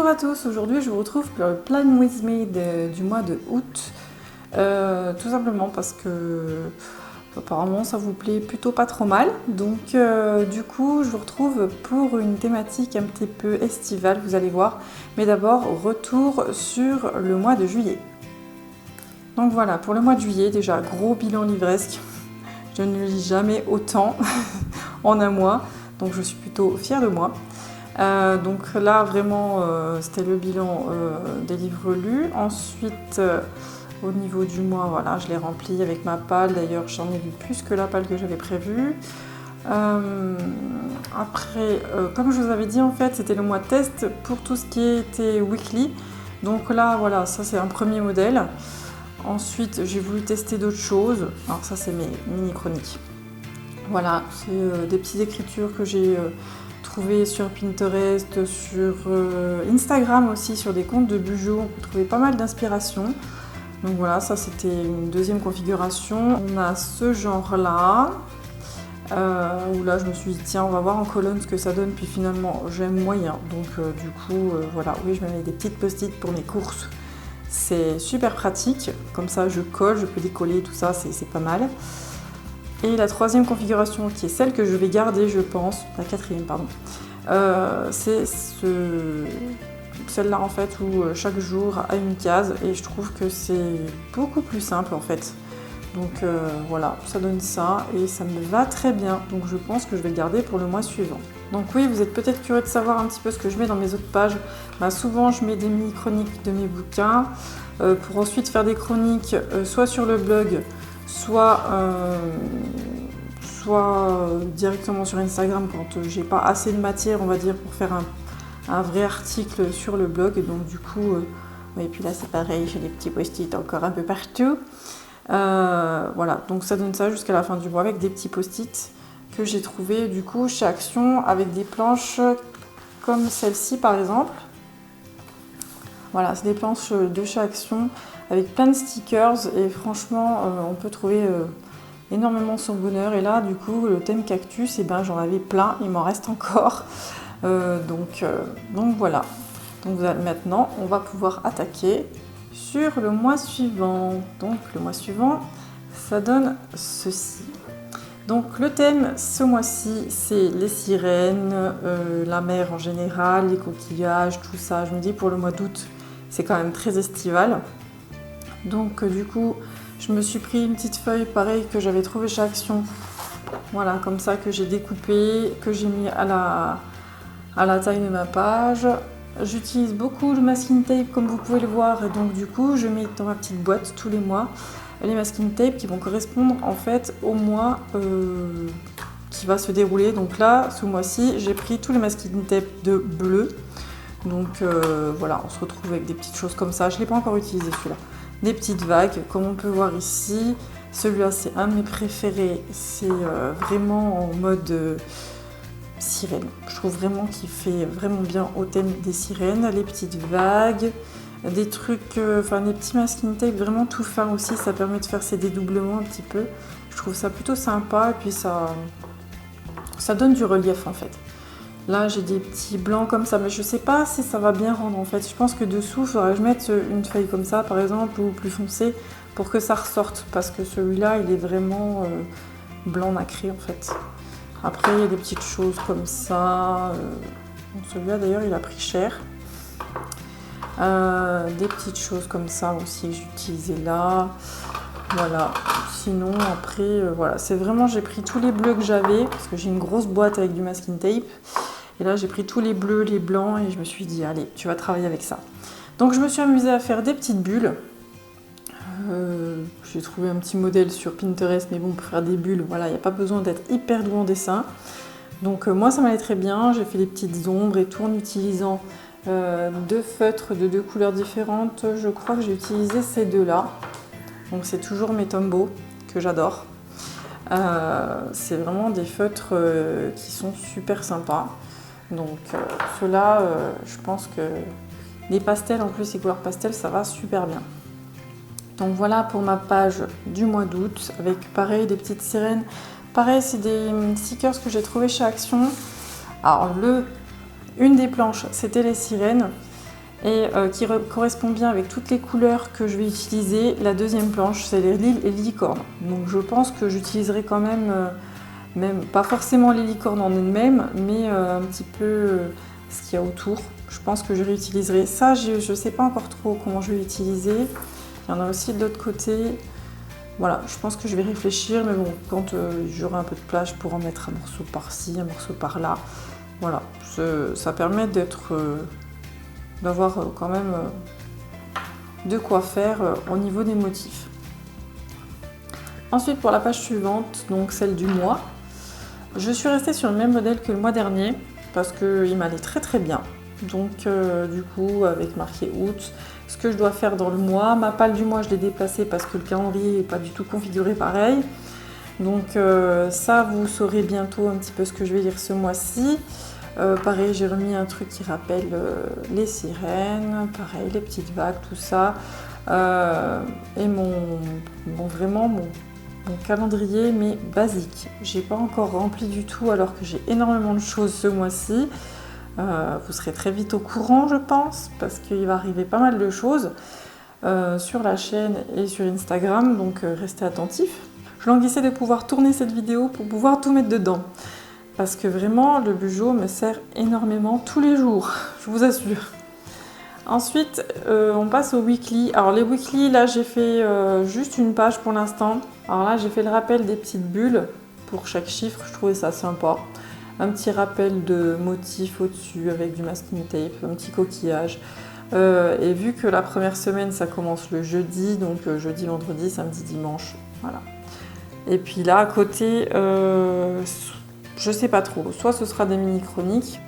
Bonjour à tous, aujourd'hui je vous retrouve pour le Plan With Me du mois de août, tout simplement parce que apparemment ça vous plaît plutôt pas trop mal, donc du coup je vous retrouve pour une thématique un petit peu estivale, vous allez voir, mais d'abord retour sur le mois de juillet. Donc voilà, pour le mois de juillet, déjà gros bilan livresque, je ne lis jamais autant en un mois, donc je suis plutôt fière de moi. Donc là vraiment c'était le bilan des livres lus. Ensuite au niveau du mois, voilà, je l'ai rempli avec ma palle, d'ailleurs j'en ai lu plus que la palle que j'avais prévue. Après, comme je vous avais dit en fait, c'était le mois test pour tout ce qui était weekly. Donc là voilà, ça c'est un premier modèle. Ensuite j'ai voulu tester d'autres choses. Alors ça c'est mes mini chroniques. Voilà, c'est des petites écritures que j'ai trouvé sur Pinterest, sur Instagram aussi, sur des comptes de bijoux. On peut trouver pas mal d'inspiration. Donc voilà, ça c'était une deuxième configuration. On a ce genre-là, où là je me suis dit tiens, on va voir en colonne ce que ça donne, puis finalement j'aime moyen. Donc du coup, voilà, oui, je me mets des petites post-it pour mes courses. C'est super pratique, comme ça je colle, je peux décoller, tout ça, c'est pas mal. Et la troisième configuration, qui est celle que je vais garder, je pense, la quatrième, pardon, c'est celle-là en fait où chaque jour a une case et je trouve que c'est beaucoup plus simple en fait. Donc voilà, ça donne ça et ça me va très bien. Donc je pense que je vais le garder pour le mois suivant. Donc oui, vous êtes peut-être curieux de savoir un petit peu ce que je mets dans mes autres pages. Souvent je mets des mini-chroniques de mes bouquins pour ensuite faire des chroniques soit sur le blog, soit directement sur Instagram quand j'ai pas assez de matière, on va dire, pour faire un vrai article sur le blog. Et donc du coup, et puis là c'est pareil, j'ai des petits post-it encore un peu partout. Voilà, donc ça donne ça jusqu'à la fin du mois avec des petits post-it que j'ai trouvé du coup chez Action avec des planches comme celle-ci par exemple. Voilà, c'est des planches de chez Action avec plein de stickers et franchement on peut trouver énormément son bonheur. Et là du coup le thème cactus, et ben j'en avais plein, il m'en reste encore. Donc voilà. Donc maintenant on va pouvoir attaquer sur le mois suivant. Donc le mois suivant ça donne ceci. Donc le thème ce mois-ci c'est les sirènes, la mer en général, les coquillages, tout ça. Je me dis pour le mois d'août c'est quand même très estival. Donc du coup je me suis pris une petite feuille pareil que j'avais trouvée chez Action. Voilà, comme ça, que j'ai découpé, que j'ai mis à la taille de ma page. J'utilise beaucoup le masking tape comme vous pouvez le voir, et donc du coup je mets dans ma petite boîte tous les mois les masking tape qui vont correspondre en fait au mois qui va se dérouler. Donc là ce mois-ci j'ai pris tous les masking tape de bleu. Donc voilà, on se retrouve avec des petites choses comme ça. Je ne l'ai pas encore utilisé celui-là. Des petites vagues comme on peut voir ici. Celui-là c'est un de mes préférés. C'est vraiment en mode sirène. Je trouve vraiment qu'il fait vraiment bien au thème des sirènes. Les petites vagues, des trucs, des petits masking tape vraiment tout fin aussi. Ça permet de faire ces dédoublements un petit peu. Je trouve ça plutôt sympa et puis ça donne du relief en fait. Là j'ai des petits blancs comme ça, mais je sais pas si ça va bien rendre en fait. Je pense que dessous il faudrait que je mette une feuille comme ça par exemple, ou plus foncée, pour que ça ressorte, parce que celui-là il est vraiment blanc nacré en fait. Après il y a des petites choses comme ça. Celui-là d'ailleurs il a pris cher. Des petites choses comme ça aussi que j'ai utilisées là. Voilà. Sinon après voilà, c'est vraiment, j'ai pris tous les bleus que j'avais, parce que j'ai une grosse boîte avec du masking tape. Et là j'ai pris tous les bleus, les blancs, et je me suis dit allez, tu vas travailler avec ça. Donc je me suis amusée à faire des petites bulles. J'ai trouvé un petit modèle sur Pinterest, mais bon, pour faire des bulles, voilà, il n'y a pas besoin d'être hyper doué en dessin. Donc moi ça m'allait très bien, j'ai fait des petites ombres et tout en utilisant deux feutres de deux couleurs différentes. Je crois que j'ai utilisé ces deux-là. Donc c'est toujours mes Tombow que j'adore. C'est vraiment des feutres qui sont super sympas. Donc ceux-là, je pense que les pastels, en plus les couleurs pastel, ça va super bien. Donc voilà pour ma page du mois d'août, avec pareil des petites sirènes. Pareil, c'est des stickers que j'ai trouvé chez Action. Alors une des planches, c'était les sirènes. et qui correspond bien avec toutes les couleurs que je vais utiliser. La deuxième planche, c'est les licornes. Donc je pense que j'utiliserai quand même, même pas forcément les licornes en elles-mêmes, mais un petit peu ce qu'il y a autour. Je pense que je réutiliserai ça. Je ne sais pas encore trop comment je vais l'utiliser. Il y en a aussi de l'autre côté. Voilà, je pense que je vais réfléchir, mais bon, quand j'aurai un peu de place, je pourrai en mettre un morceau par-ci, un morceau par-là. Voilà, ça permet d'avoir quand même de quoi faire au niveau des motifs. Ensuite, pour la page suivante, donc celle du mois, je suis restée sur le même modèle que le mois dernier parce qu'il m'allait très très bien. Donc du coup, avec marqué août, ce que je dois faire dans le mois, ma palle du mois, je l'ai déplacée parce que le calendrier n'est pas du tout configuré pareil. Donc ça, vous saurez bientôt un petit peu ce que je vais lire ce mois-ci. Pareil, j'ai remis un truc qui rappelle les sirènes, pareil, les petites vagues, tout ça. Et vraiment mon calendrier, mais basique. J'ai pas encore rempli du tout alors que j'ai énormément de choses ce mois-ci. Vous serez très vite au courant, je pense, parce qu'il va arriver pas mal de choses sur la chaîne et sur Instagram, donc restez attentifs. Je languissais de pouvoir tourner cette vidéo pour pouvoir tout mettre dedans. Parce que vraiment, le Bujo me sert énormément tous les jours, je vous assure. Ensuite, on passe au weekly. Alors les weekly, là j'ai fait juste une page pour l'instant. Alors là, j'ai fait le rappel des petites bulles pour chaque chiffre, je trouvais ça sympa. Un petit rappel de motifs au-dessus avec du masking tape, un petit coquillage. Et vu que la première semaine, ça commence le jeudi, donc jeudi, vendredi, samedi, dimanche, voilà. Et puis là, à côté, je sais pas trop, soit ce sera des mini-chroniques,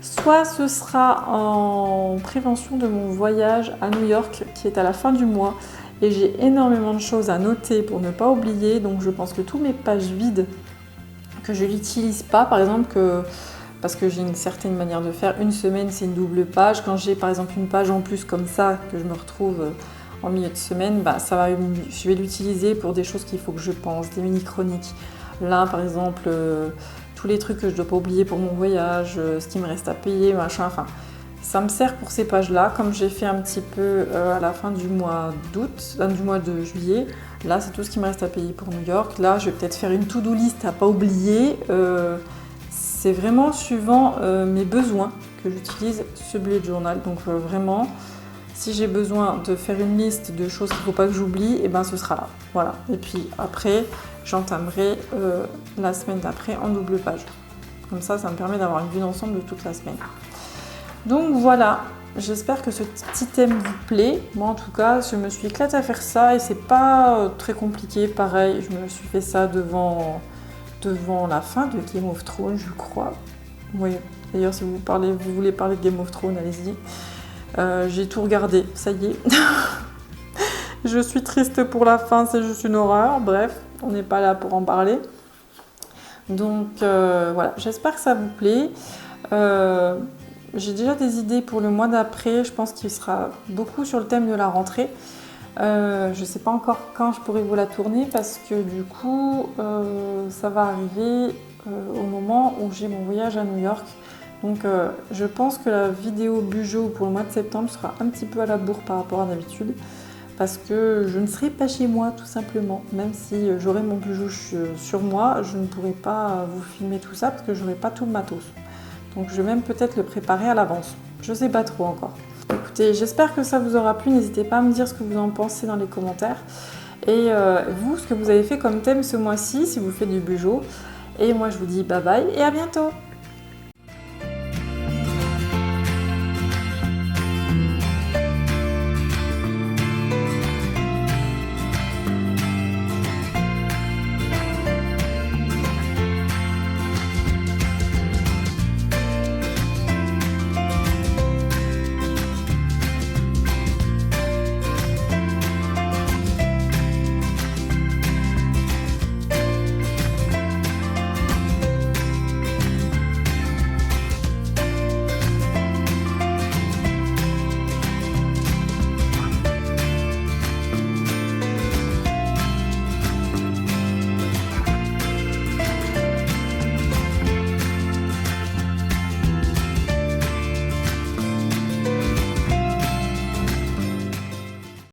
soit ce sera en prévention de mon voyage à New York qui est à la fin du mois. Et j'ai énormément de choses à noter pour ne pas oublier, donc je pense que tous mes pages vides que je n'utilise pas, par exemple, parce que j'ai une certaine manière de faire, une semaine c'est une double page, quand j'ai par exemple une page en plus comme ça, que je me retrouve en milieu de semaine, bah, je vais l'utiliser pour des choses qu'il faut que je pense, des mini-chroniques. Là par exemple, tous les trucs que je ne dois pas oublier pour mon voyage, ce qui me reste à payer, machin, enfin, ça me sert pour ces pages-là, comme j'ai fait un petit peu à la fin du mois d'août, du mois de juillet. Là, c'est tout ce qui me reste à payer pour New York. Là, je vais peut-être faire une to-do list à pas oublier. C'est vraiment suivant mes besoins que j'utilise ce bullet journal. Donc vraiment, si j'ai besoin de faire une liste de choses qu'il ne faut pas que j'oublie, et ben ce sera là. Voilà. Et puis après, j'entamerai la semaine d'après en double page. Comme ça me permet d'avoir une vue d'ensemble de toute la semaine. Donc voilà, j'espère que ce petit thème vous plaît. Moi en tout cas, je me suis éclatée à faire ça et c'est pas très compliqué. Pareil, je me suis fait ça devant la fin de Game of Thrones, je crois. Oui, d'ailleurs si vous voulez parler de Game of Thrones, allez-y. J'ai tout regardé, ça y est. Je suis triste pour la fin, c'est juste une horreur. Bref, on n'est pas là pour en parler. Donc voilà, j'espère que ça vous plaît. J'ai déjà des idées pour le mois d'après, je pense qu'il sera beaucoup sur le thème de la rentrée. Je ne sais pas encore quand je pourrai vous la tourner parce que du coup, ça va arriver au moment où j'ai mon voyage à New York. Donc je pense que la vidéo Bujo pour le mois de septembre sera un petit peu à la bourre par rapport à d'habitude. Parce que je ne serai pas chez moi tout simplement. Même si j'aurai mon Bujo sur moi, je ne pourrai pas vous filmer tout ça parce que je n'aurai pas tout le matos. Donc je vais même peut-être le préparer à l'avance. Je sais pas trop encore. Écoutez, j'espère que ça vous aura plu. N'hésitez pas à me dire ce que vous en pensez dans les commentaires. Et vous, ce que vous avez fait comme thème ce mois-ci, si vous faites du Bujo. Et moi je vous dis bye bye et à bientôt.